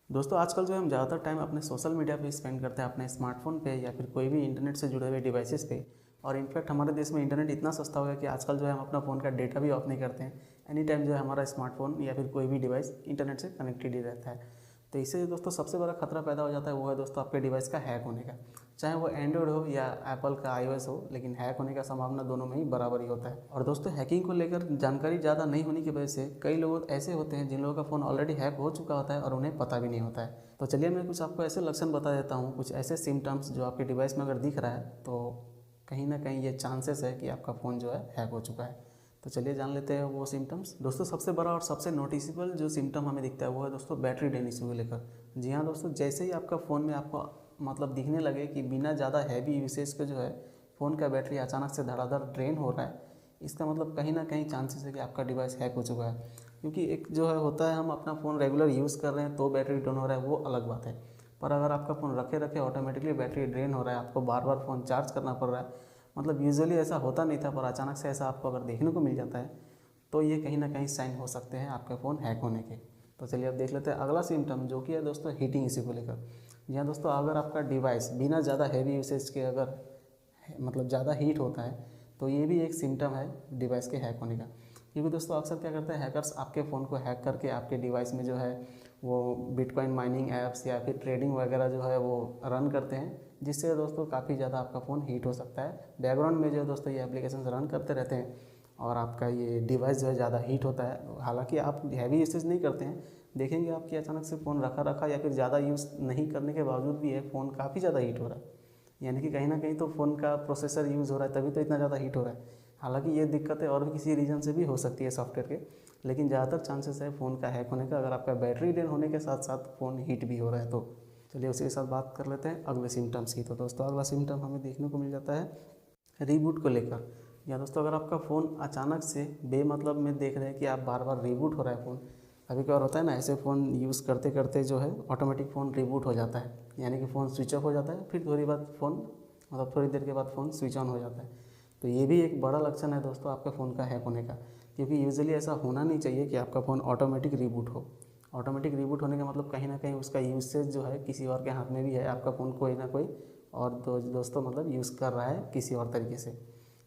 दोस्तों आजकल जो है हम ज़्यादातर टाइम अपने सोशल मीडिया पे स्पेंड करते हैं, अपने स्मार्टफोन पे या फिर कोई भी इंटरनेट से जुड़े हुए डिवाइसेस पे। और इनफैक्ट हमारे देश में इंटरनेट इतना सस्ता हो गया कि आजकल जो है हम अपना फ़ोन का डेटा भी ऑफ नहीं करते हैं। एनी टाइम जो है हमारा स्मार्टफोन या फिर कोई भी डिवाइस इंटरनेट से कनेक्टेड ही रहता है। तो इससे दोस्तों सबसे बड़ा खतरा पैदा हो जाता है, वो है दोस्तों आपके डिवाइस का हैक होने का। चाहे वो एंड्रॉयड हो या एप्पल का iOS हो, लेकिन हैक होने का संभावना दोनों में ही बराबर ही होता है। और दोस्तों हैकिंग को लेकर जानकारी ज़्यादा नहीं होने की वजह से कई लोग ऐसे होते हैं जिन लोगों का फ़ोन ऑलरेडी हैक हो चुका होता है और उन्हें पता भी नहीं होता है। तो चलिए मैं कुछ आपको ऐसे लक्षण बता देता हूँ, कुछ ऐसे सिम्टम्स जो आपके डिवाइस में अगर दिख रहा है तो कहीं ना कहीं ये चांसेस है कि आपका फ़ोन जो है हैक हो चुका है। तो चलिए जान लेते हैं वो सिम्टम्स। दोस्तों सबसे बड़ा और सबसे नोटिसेबल जो सिम्टम हमें दिखता है वो है दोस्तों बैटरी ड्रेन इशू को लेकर। जी हाँ दोस्तों, जैसे ही आपका फ़ोन में आपको मतलब दिखने लगे कि बिना ज़्यादा हैवी यूसेज के जो है फ़ोन का बैटरी अचानक से धड़ाधड़ ड्रेन हो रहा है, इसका मतलब कहीं ना कहीं चांसेस है कि आपका डिवाइस हैक हो चुका है। क्योंकि एक जो है होता है हम अपना फ़ोन रेगुलर यूज़ कर रहे हैं तो बैटरी ड्रेन हो रहा है, वो अलग बात है। पर अगर आपका फ़ोन रखे रखे ऑटोमेटिकली बैटरी ड्रेन हो रहा है, आपको बार बार फ़ोन चार्ज करना पड़ रहा है, मतलब यूजुअली ऐसा होता नहीं था पर अचानक से ऐसा आपको अगर देखने को मिल जाता है, तो ये कहीं ना कहीं साइन हो सकते हैं आपका फ़ोन हैक होने के। तो चलिए अब देख लेते हैं अगला सिम्टम, जो कि है दोस्तों हीटिंग इश्यू को लेकर। जी हाँ दोस्तों, अगर आपका डिवाइस बिना ज़्यादा हैवी यूसेज के अगर मतलब ज़्यादा हीट होता है तो ये भी एक सिम्टम है डिवाइस के हैक होने का। क्योंकि दोस्तों अक्सर क्या करते हैं हैकर्स, आपके फ़ोन को हैक करके आपके डिवाइस में जो है वो बिटकॉइन माइनिंग ऐप्स या फिर ट्रेडिंग वगैरह जो है वो रन करते हैं, जिससे दोस्तों काफ़ी ज़्यादा आपका फ़ोन हीट हो सकता है। बैकग्राउंड में जो है दोस्तों ये एप्लीकेशन रन करते रहते हैं और आपका ये डिवाइस जो है ज़्यादा हीट होता है। हालांकि आप हैवी यूसेज नहीं करते हैं, देखेंगे आपकी अचानक से फ़ोन रखा रखा या फिर ज़्यादा यूज़ नहीं करने के बावजूद भी है फ़ोन काफ़ी ज़्यादा हीट हो रहा है। यानी कि कहीं ना कहीं तो फ़ोन का प्रोसेसर यूज़ हो रहा है तभी तो इतना ज़्यादा हीट हो रहा है। हालांकि ये दिक्कतें और भी किसी रीज़न से भी हो सकती है सॉफ्टवेयर के, लेकिन ज़्यादातर चांसेस है फ़ोन का हैक होने का अगर आपका बैटरी ड्रेन होने के साथ साथ फ़ोन हीट भी हो रहा है तो। चलिए उसी के साथ बात कर लेते हैं अगले सिम्टम्स की। तो दोस्तों अगला सिम्टम हमें देखने को मिल जाता है रीबूट को लेकर। या दोस्तों अगर आपका फ़ोन अचानक से बेमतलब में देख रहे हैं कि आप बार बार रीबूट हो रहा है फ़ोन। कभी कभार होता है ना, ऐसे फ़ोन यूज़ करते करते जो है ऑटोमेटिक फ़ोन रीबूट हो जाता है, यानी कि फ़ोन स्विच ऑफ हो जाता है, फिर थोड़ी बाद फ़ोन मतलब थोड़ी देर के बाद फ़ोन स्विच ऑन हो जाता है। तो ये भी एक बड़ा लक्षण है दोस्तों आपके फ़ोन का हैक होने का। क्योंकि यूजुअली ऐसा होना नहीं चाहिए कि आपका फ़ोन ऑटोमेटिक रीबूट हो। ऑटोमेटिक रीबूट होने का मतलब कहीं ना कहीं उसका यूसेज जो है किसी और के हाथ में भी है, आपका फ़ोन कोई ना कोई और दोस्तों मतलब यूज़ कर रहा है किसी और तरीके से।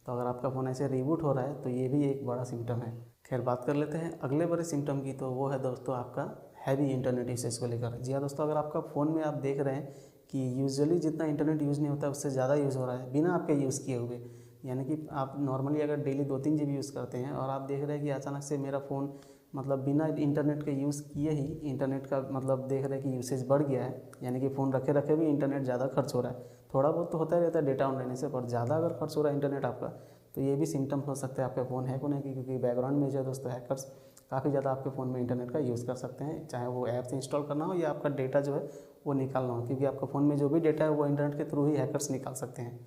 तो अगर आपका फ़ोन ऐसे रीबूट हो रहा है तो ये भी एक बड़ा सिम्टम है। खैर बात कर लेते हैं अगले बड़े सिम्टम की, तो वो है दोस्तों आपका हैवी इंटरनेट यूसेज को लेकर। जी हाँ दोस्तों, अगर आपका फ़ोन में आप देख रहे हैं कि यूजुअली जितना इंटरनेट यूज़ नहीं होता है उससे ज़्यादा यूज़ हो रहा है बिना आपके यूज़ किए हुए, यानी कि आप नॉर्मली अगर डेली 2-3 GB यूज़ करते हैं और आप देख रहे हैं कि अचानक से मेरा फ़ोन मतलब बिना इंटरनेट के यूज़ किए ही इंटरनेट का मतलब देख रहे हैं कि यूसेज बढ़ गया है, यानी कि फ़ोन रखे रखे भी इंटरनेट ज़्यादा खर्च हो रहा है। थोड़ा बहुत तो होता ही रहता है डेटा ऑन रहने से, पर ज़्यादा अगर खर्च हो रहा है इंटरनेट आपका, तो ये भी सिम्टम हो सकता है आपके फ़ोन हैक होने की। क्योंकि बैकग्राउंड में जो है दोस्तों हैकर्स काफ़ी ज़्यादा आपके फ़ोन में इंटरनेट का यूज़ कर सकते हैं, चाहे वो ऐप्स इंस्टॉल करना हो या आपका डेटा जो है वो निकालना हो। क्योंकि आपका फ़ोन में जो भी डेटा है वो इंटरनेट के थ्रू ही हैकर्स निकाल सकते हैं।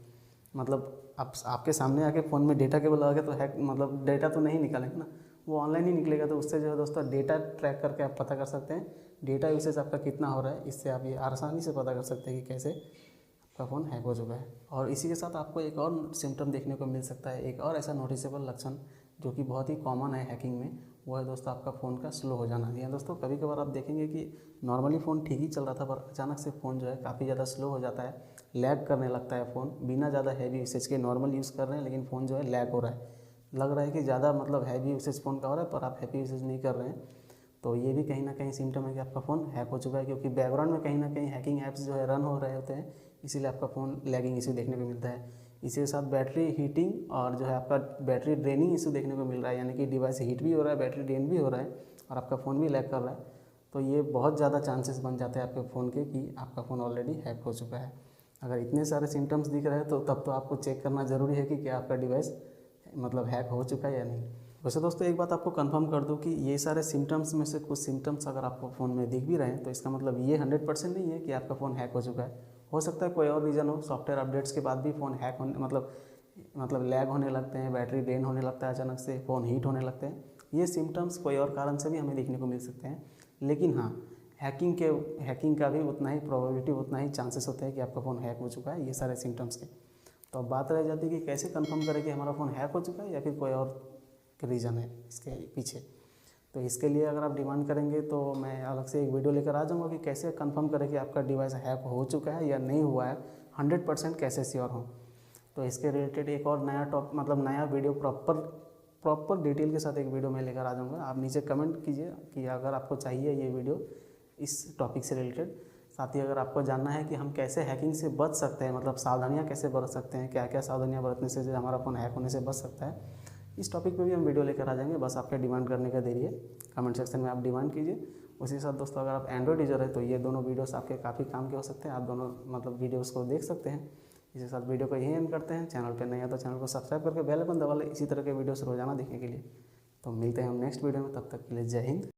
मतलब आप आपके सामने आके फ़ोन में डेटा केबल लगा के तो हैक मतलब डेटा तो नहीं निकालेंगे ना, वो ऑनलाइन ही निकलेगा। तो उससे जो है दोस्तों डेटा ट्रैक करके आप पता कर सकते हैं डेटा यूसेज आपका कितना हो रहा है। इससे आप ये आसानी से पता कर सकते हैं कि कैसे आपका फ़ोन हैक हो चुका है। और इसी के साथ आपको एक और सिम्टम देखने को मिल सकता है, एक और ऐसा नोटिसेबल लक्षण जो कि बहुत ही कॉमन है हैकिंग में, वो है दोस्तों आपका फ़ोन का स्लो हो जाना। जी हाँ दोस्तों, कभी कभार आप देखेंगे कि नॉर्मली फ़ोन ठीक ही चल रहा था पर अचानक से फ़ोन जो है काफ़ी ज़्यादा स्लो हो जाता है, लैग करने लगता है फ़ोन। बिना ज़्यादा हैवी यूसेज के नॉर्मल यूज़ कर रहे हैं लेकिन फ़ोन जो है लैग हो रहा है, लग रहा है कि ज़्यादा मतलब हैवी यूसेज फ़ोन का हो रहा है पर आप हैवी यूसेज नहीं कर रहे हैं। तो ये भी कहीं ना कहीं सिम्टम है कि आपका फ़ोन हैक हो चुका है। क्योंकि बैकग्राउंड में कहीं ना कहीं हैकिंग ऐप्स जो है रन हो रहे होते हैं, इसीलिए आपका फ़ोन लैगिंग इशू देखने को मिलता है। इसी के साथ बैटरी हीटिंग और जो है आपका बैटरी ड्रेनिंग इशू देखने को मिल रहा है, यानी कि डिवाइस हीट भी हो रहा है, बैटरी ड्रेन भी हो रहा है और आपका फ़ोन भी लैग कर रहा है। तो ये बहुत ज़्यादा चांसेस बन जाते हैं आपके फ़ोन के कि आपका फ़ोन ऑलरेडी हैक हो चुका है। अगर इतने सारे सिम्टम्स दिख रहे हैं तो तब तो आपको चेक करना ज़रूरी है कि क्या आपका डिवाइस मतलब हैक हो चुका है या नहीं। वैसे दोस्तों एक बात आपको कंफर्म कर दूं कि ये सारे सिम्टम्स में से कुछ सिम्टम्स अगर आपको फ़ोन में दिख भी रहे हैं तो इसका मतलब ये 100% नहीं है कि आपका फ़ोन हैक हो चुका है। हो सकता है कोई और रीज़न हो, सॉफ्टवेयर अपडेट्स के बाद भी फ़ोन हैक होने मतलब लैग होने लगते हैं, बैटरी ड्रेन होने लगता है, अचानक से फ़ोन हीट होने लगते हैं। ये सिम्टम्स कोई और कारण से भी हमें देखने को मिल सकते हैं। लेकिन हाँ, हैकिंग का भी उतना ही प्रोबेबिलिटी, उतना ही चांसेस होते हैं कि आपका फ़ोन हैक हो चुका है ये सारे सिम्टम्स के। तो अब बात रह जाती है कि कैसे कंफर्म करें कि हमारा फ़ोन हैक हो चुका है या फिर कोई और रीज़न है इसके पीछे। तो इसके लिए अगर आप डिमांड करेंगे तो मैं अलग से एक वीडियो लेकर आ जाऊँगा कि कैसे कंफर्म करें कि आपका डिवाइस हैक हो चुका है या नहीं हुआ है, 100% कैसे श्योर हो। तो इसके रिलेटेड एक और नया नया वीडियो प्रॉपर डिटेल के साथ एक वीडियो मैं लेकर आ जाऊँगा। आप नीचे कमेंट कीजिए कि अगर आपको चाहिए ये वीडियो इस टॉपिक से रिलेटेड। साथ ही अगर आपको जानना है कि हम कैसे हैकिंग से बच सकते हैं, मतलब सावधानियाँ कैसे बरत सकते हैं, क्या क्या सावधानियाँ बरतने से जो हमारा फ़ोन हैक होने से बच सकता है, इस टॉपिक पे भी हम वीडियो लेकर आ जाएंगे। बस आपके डिमांड करने का देरी है, कमेंट सेक्शन में आप डिमांड कीजिए। उसी के साथ दोस्तों अगर आप एंड्रॉइड यूज़र है तो ये दोनों वीडियोस आपके काफ़ी काम के हो सकते हैं, आप दोनों वीडियोस को देख सकते हैं। इसी के साथ वीडियो को यही एंड करते हैं। चैनल पे नए हैं तो चैनल को सब्सक्राइब करके बेल आइकन दबा लें इसी तरह के वीडियोस रोजाना देखने के लिए। तो मिलते हैं हम नेक्स्ट वीडियो में, तब तक के लिए जय हिंद,